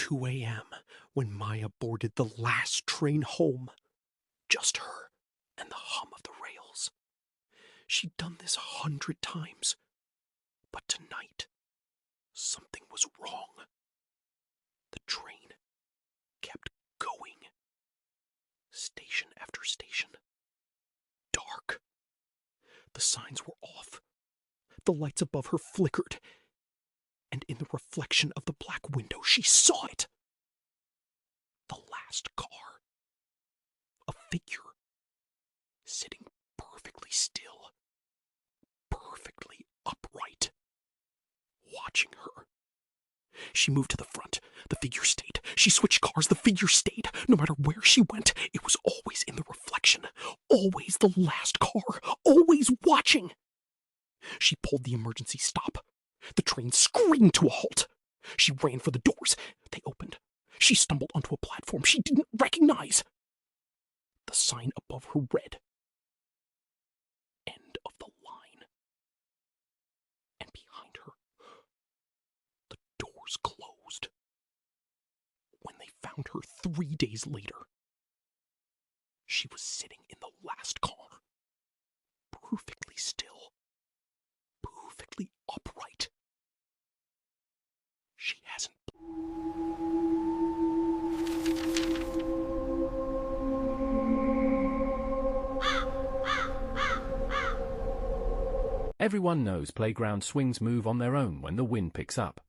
2 a.m. when Maya boarded the last train home. Just her and the hum of the rails. She'd done this 100 times. But tonight, something was wrong. The train kept going. Station after station. Dark. The signs were off. The lights above her flickered. And in the reflection of the black window, she saw it. The last car. A figure. Sitting perfectly still. Perfectly upright. Watching her. She moved to the front. The figure stayed. She switched cars. The figure stayed. No matter where she went, it was always in the reflection. Always the last car. Always watching. She pulled the emergency stop. The train screamed to a halt. She ran for the doors. They opened. She stumbled onto a platform she didn't recognize. The sign above her read, "End of the line." And behind her, the doors closed. When they found her 3 days later, she was sitting in the last car, perfectly still, perfectly upright. She hasn't. Everyone knows playground swings move on their own when the wind picks up.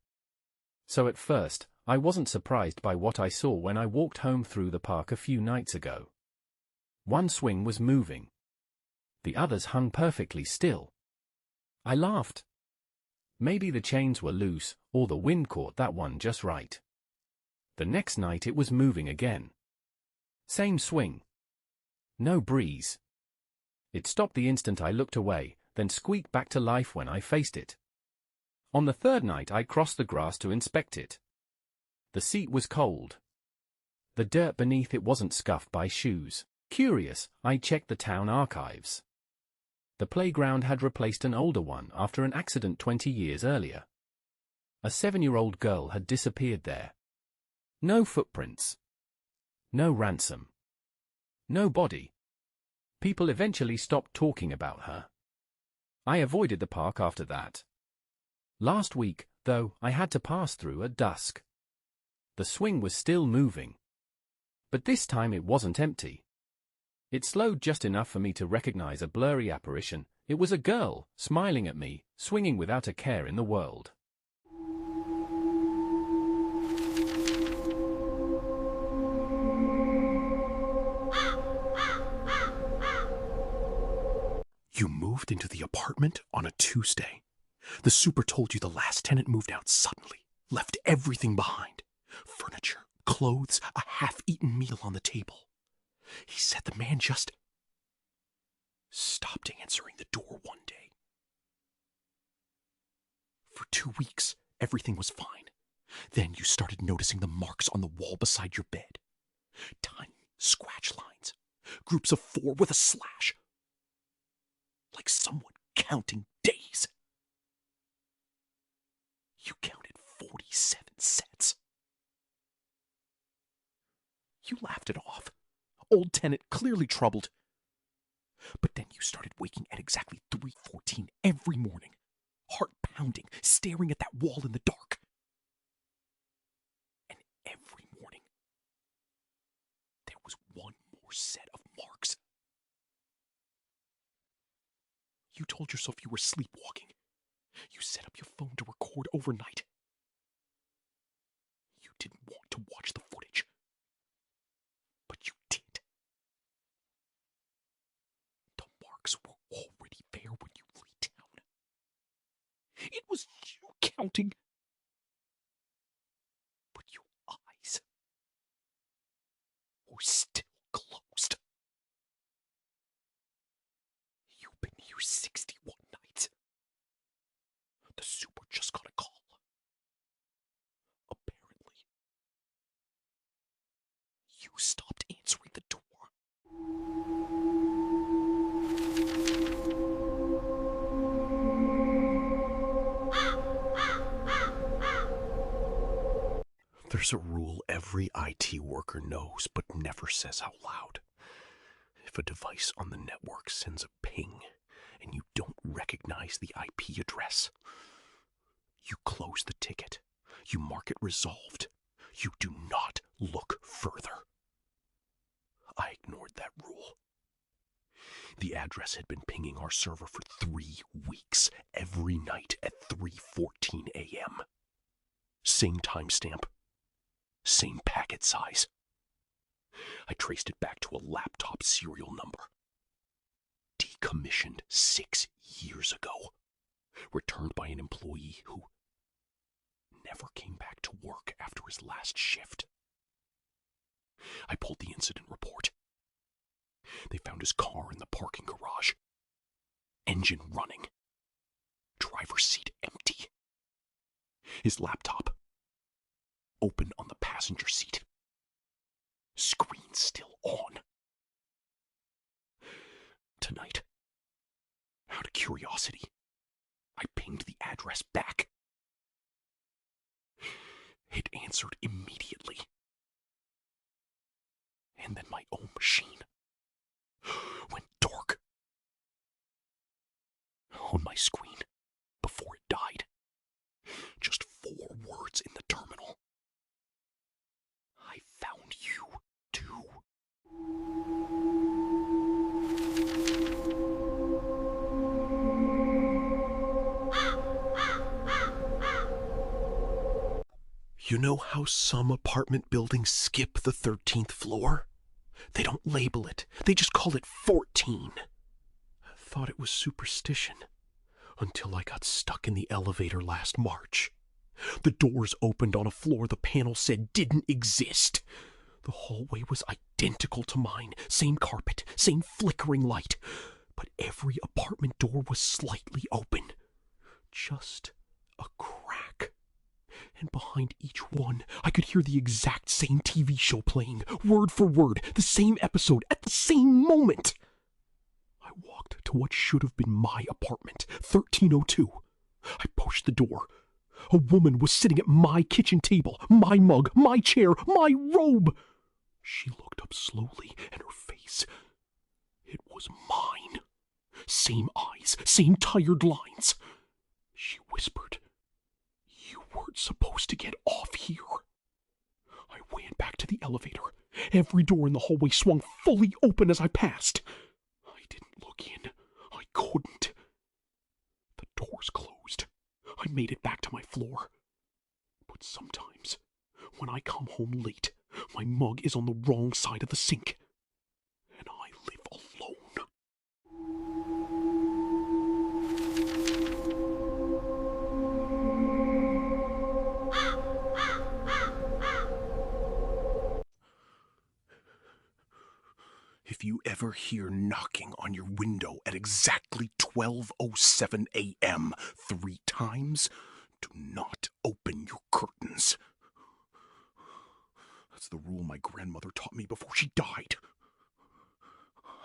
So at first, I wasn't surprised by what I saw when I walked home through the park a few nights ago. One swing was moving. The others hung perfectly still. I laughed. Maybe the chains were loose, or the wind caught that one just right. The next night it was moving again. Same swing. No breeze. It stopped the instant I looked away, then squeaked back to life when I faced it. On the third night I crossed the grass to inspect it. The seat was cold. The dirt beneath it wasn't scuffed by shoes. Curious, I checked the town archives. The playground had replaced an older one after an accident 20 years earlier. A 7-year-old girl had disappeared there. No footprints. No ransom. No body. People eventually stopped talking about her. I avoided the park after that. Last week, though, I had to pass through at dusk. The swing was still moving. But this time it wasn't empty. It slowed just enough for me to recognize a blurry apparition. It was a girl, smiling at me, swinging without a care in the world. You moved into the apartment on a Tuesday. The super told you the last tenant moved out suddenly, left everything behind. Furniture, clothes, a half-eaten meal on the table. He said the man just stopped answering the door one day. For 2 weeks, everything was fine. Then you started noticing the marks on the wall beside your bed. Tiny scratch lines. Groups of 4 with a slash. Like someone counting days. You counted 47 sets. You laughed it off. Old tenant clearly troubled. But then you started waking at exactly 3:14 every morning. Heart pounding, staring at that wall in the dark. And every morning, there was one more set of marks. You told yourself you were sleepwalking. You set up your phone to record overnight. You didn't want to watch the footage. But you did. The marks were already there when you lay down. It was you counting. But your eyes were still closed. You've been here 61 nights. The super just got a call. Apparently, you stopped answering the door. There's There's a rule every IT worker knows but never says out loud. If a device on the network sends a ping and you don't recognize the IP address, you close the ticket. You mark it resolved. You do not look further. I ignored that rule. The address had been pinging our server for 3 weeks, every night at 3:14 a.m. Same timestamp, same packet size. I traced it back to a laptop serial number. Decommissioned 6 years ago. Returned by an employee who never came back to work after his last shift. I pulled the incident report. They found his car in the parking garage. Engine running. Driver's seat empty. His laptop open on the passenger seat. Screen still on. Tonight, out of curiosity, I pinged the address back. It answered immediately. And then my own machine went dark. On my screen, before it died, just 4 words in the terminal. I found you, too. You know how some apartment buildings skip the 13th floor? They don't label it. They just call it 14. I thought it was superstition until I got stuck in the elevator last March. The doors opened on a floor the panel said didn't exist. The hallway was identical to mine. Same carpet, same flickering light. But every apartment door was slightly open. Just a crack. And behind each one, I could hear the exact same TV show playing, word for word, the same episode, at the same moment. I walked to what should have been my apartment, 1302. I pushed the door. A woman was sitting at my kitchen table, my mug, my chair, my robe. She looked up slowly, and her face, it was mine. Same eyes, same tired lines. She whispered, "You weren't supposed to get off here." I ran back to the elevator. Every door in the hallway swung fully open as I passed. I didn't look in. I couldn't. The doors closed. I made it back to my floor. But sometimes, when I come home late, my mug is on the wrong side of the sink. And I live alone. If you ever hear knocking on your window at exactly 12:07 a.m. 3 times, do not open your curtains. That's the rule my grandmother taught me before she died.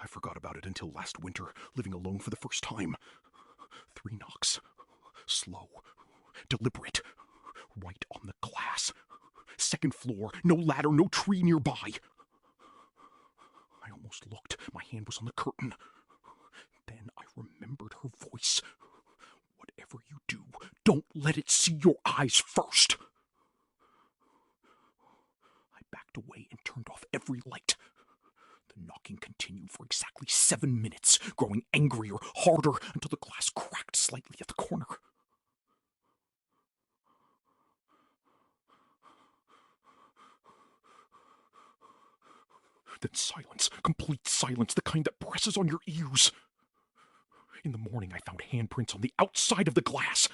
I forgot about it until last winter, living alone for the first time. 3 knocks. Slow. Deliberate. Right on the glass. 2nd floor. No ladder, no tree nearby. I almost looked. My hand was on the curtain. Then I remembered her voice. Whatever you do, don't let it see your eyes first. I backed away and turned off every light. The knocking continued for exactly 7 minutes, growing angrier, harder, until the glass cracked slightly at the corner. Then silence, complete silence, the kind that presses on your ears. In the morning, I found handprints on the outside of the glass,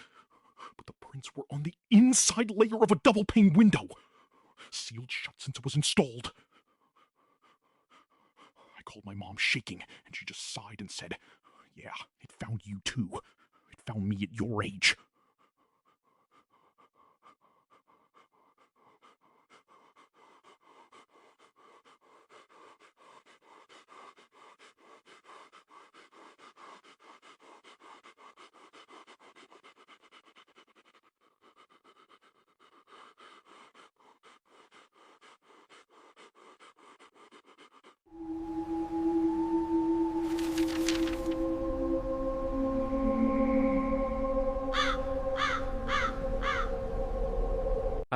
but the prints were on the inside layer of a double-pane window, sealed shut since it was installed. I called my mom shaking, and she just sighed and said, "Yeah, it found you too. It found me at your age."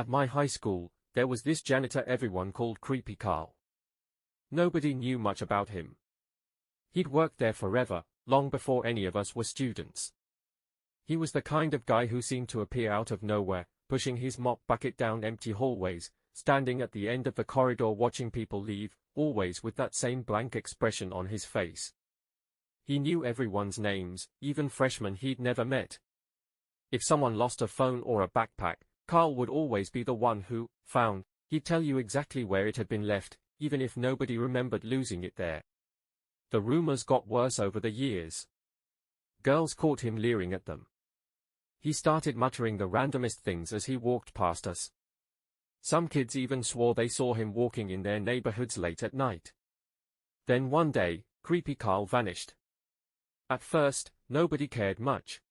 At my high school, there was this janitor everyone called Creepy Carl. Nobody knew much about him. He'd worked there forever, long before any of us were students. He was the kind of guy who seemed to appear out of nowhere, pushing his mop bucket down empty hallways, standing at the end of the corridor watching people leave, always with that same blank expression on his face. He knew everyone's names, even freshmen he'd never met. If someone lost a phone or a backpack, Carl would always be the one who found. He'd tell you exactly where it had been left, even if nobody remembered losing it there. The rumors got worse over the years. Girls caught him leering at them. He started muttering the randomest things as he walked past us. Some kids even swore they saw him walking in their neighborhoods late at night. Then one day, Creepy Carl vanished. At first, nobody cared much.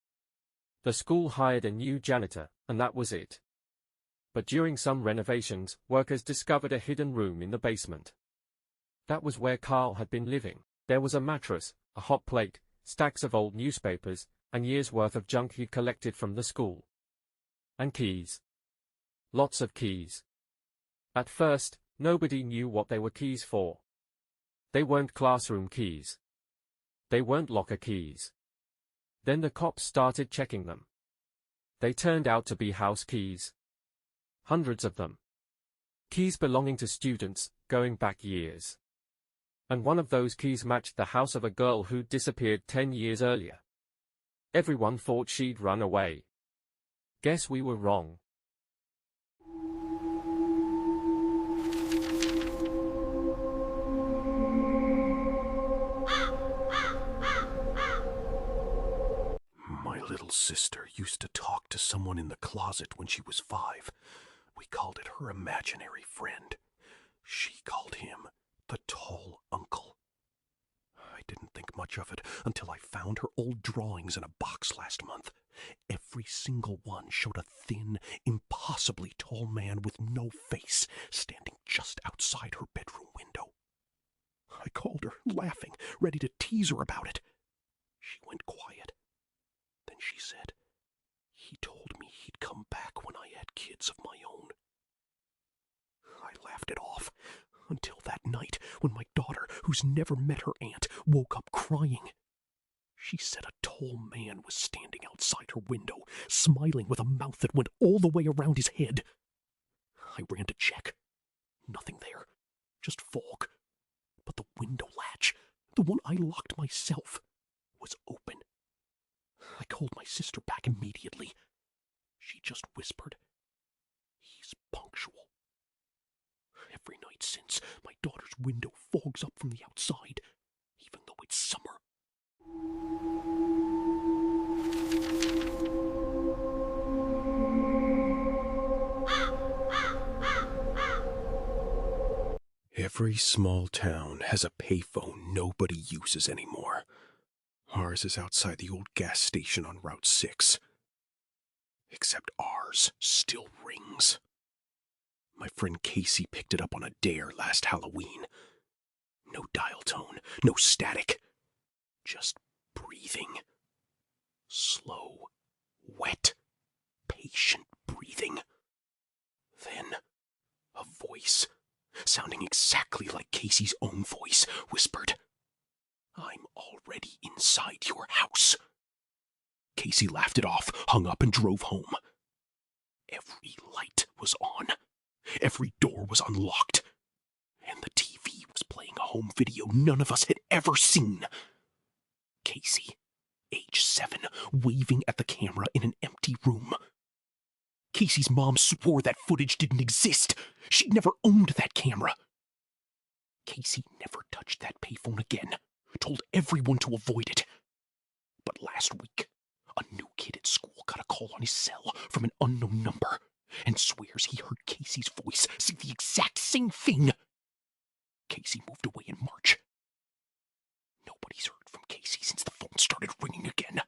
The school hired a new janitor, and that was it. But during some renovations, workers discovered a hidden room in the basement. That was where Carl had been living. There was a mattress, a hot plate, stacks of old newspapers, and years' worth of junk he'd collected from the school. And keys. Lots of keys. At first, nobody knew what they were keys for. They weren't classroom keys. They weren't locker keys. Then the cops started checking them. They turned out to be house keys. Hundreds of them. Keys belonging to students, going back years. And one of those keys matched the house of a girl who'd disappeared 10 years earlier. Everyone thought she'd run away. Guess we were wrong. My little sister used to talk to someone in the closet when she was 5. We called it her imaginary friend. She called him the tall uncle. I didn't think much of it until I found her old drawings in a box last month. Every single one showed a thin, impossibly tall man with no face standing just outside her bedroom window. I called her, laughing, ready to tease her about it. She went quiet. Then she said, "He told me he'd come back when I had kids of my own." I laughed it off, until that night when my daughter, who's never met her aunt, woke up crying. She said a tall man was standing outside her window, smiling with a mouth that went all the way around his head. I ran to check. Nothing there, just fog. But the window latch, the one I locked myself, was open. I called my sister back immediately. She just whispered, "He's punctual." Every night since, my daughter's window fogs up from the outside, even though it's summer. Every small town has a payphone nobody uses anymore. Ours is outside the old gas station on Route 6. Except ours still rings. My friend Casey picked it up on a dare last Halloween. No dial tone, no static. Just breathing. Slow, wet, patient breathing. Then, a voice, sounding exactly like Casey's own voice, whispered, "I'm already inside your house." Casey laughed it off, hung up, and drove home. Every light was on. Every door was unlocked. And the TV was playing a home video none of us had ever seen. Casey, age 7, waving at the camera in an empty room. Casey's mom swore that footage didn't exist. She'd never owned that camera. Casey never touched that payphone again, told everyone to avoid it. But last week, a new kid at school got a call on his cell from an unknown number and swears he heard Casey's voice say the exact same thing. Casey moved away in March. Nobody's heard from Casey since the phone started ringing again.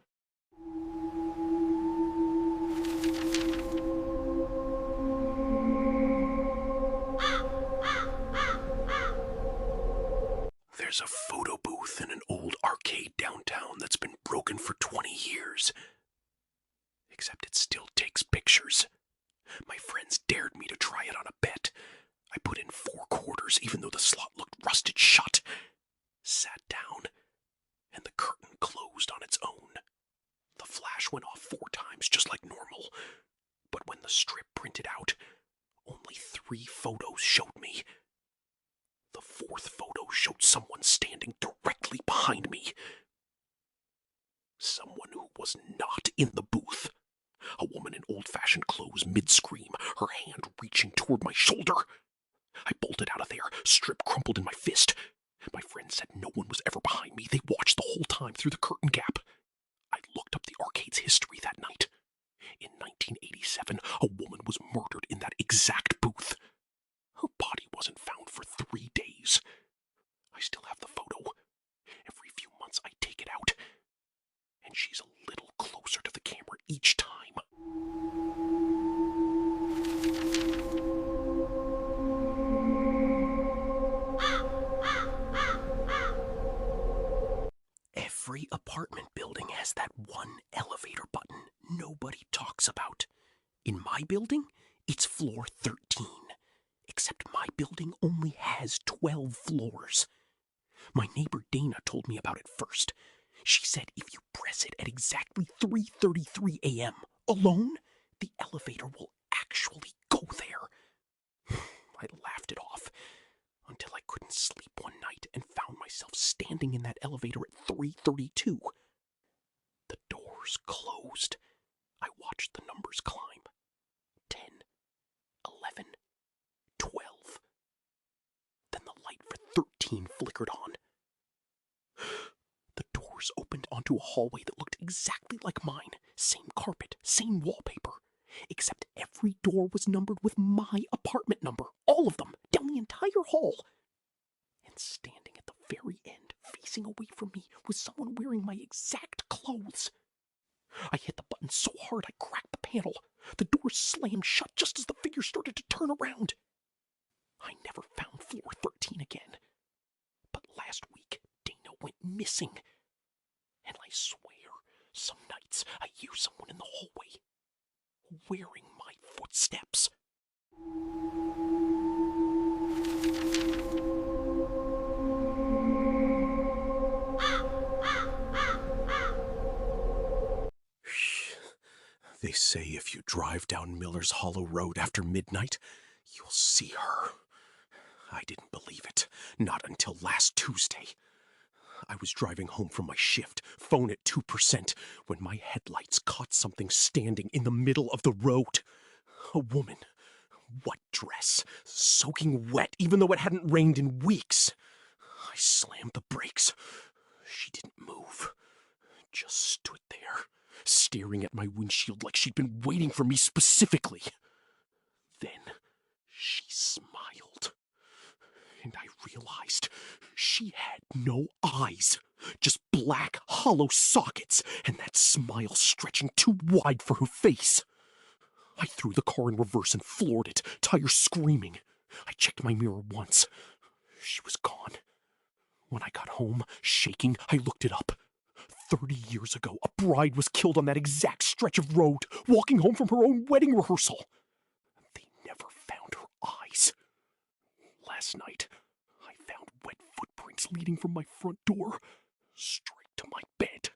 There's a photo booth in an old arcade downtown that's been broken for 20 years. Except it still takes pictures. My friends dared me to try it on a bet. I put in 4 quarters, even though the slot looked rusted shut. Sat down, and the curtain closed on its own. The flash went off 4 times, just like normal. But when the strip printed out, only 3 photos showed me. The 4th photo showed someone standing directly behind me. Someone who was not in the booth. A woman in old-fashioned clothes mid-scream, her hand reaching toward my shoulder. I bolted out of there, strip crumpled in my fist. My friends said no one was ever behind me. They watched the whole time through the curtain gap. I looked up the arcade's history that night. In 1987, a woman was murdered in that exact booth. Her body wasn't found for 3 days. I still have the photo. Every few months I take it out, and she's a little closer to the camera each time. Every apartment building has that one elevator button nobody talks about. In my building, it's floor 13. Except my building only has 12 floors. My neighbor Dana told me about it first. She said if you press it at exactly 3:33 a.m. alone, the elevator will actually go there. I laughed it off until I couldn't sleep one night and found myself standing in that elevator at 3:32. The doors closed. I watched the numbers climb. 10, 11, 12. Then the light for 13 flickered on. The doors opened onto a hallway that looked exactly like mine. Same carpet, same wallpaper. Except every door was numbered with my apartment number. All of them, down the entire hall. And standing at the very end, facing away from me, was someone wearing my exact clothes. I hit the button so hard I cracked the panel. The door slammed shut just as the figure started to turn around. I never found floor 13 again. But last week, Dana went missing. And I swear, some nights I hear someone in the hallway, wearing my footsteps. They say if you drive down Miller's Hollow Road after midnight, you'll see her. I didn't believe it, not until last Tuesday. I was driving home from my shift, phone at 2%, when my headlights caught something standing in the middle of the road. A woman. White dress, soaking wet even though it hadn't rained in weeks. I slammed the brakes. She didn't move. Just stood there, staring at my windshield like she'd been waiting for me specifically. Then she smiled. And I realized she had no eyes, just black, hollow sockets, and that smile stretching too wide for her face. I threw the car in reverse and floored it, tires screaming. I checked my mirror once. She was gone. When I got home, shaking, I looked it up. 30 years ago, a bride was killed on that exact stretch of road, walking home from her own wedding rehearsal. They never found her eyes. Last night, I found wet footprints leading from my front door straight to my bed.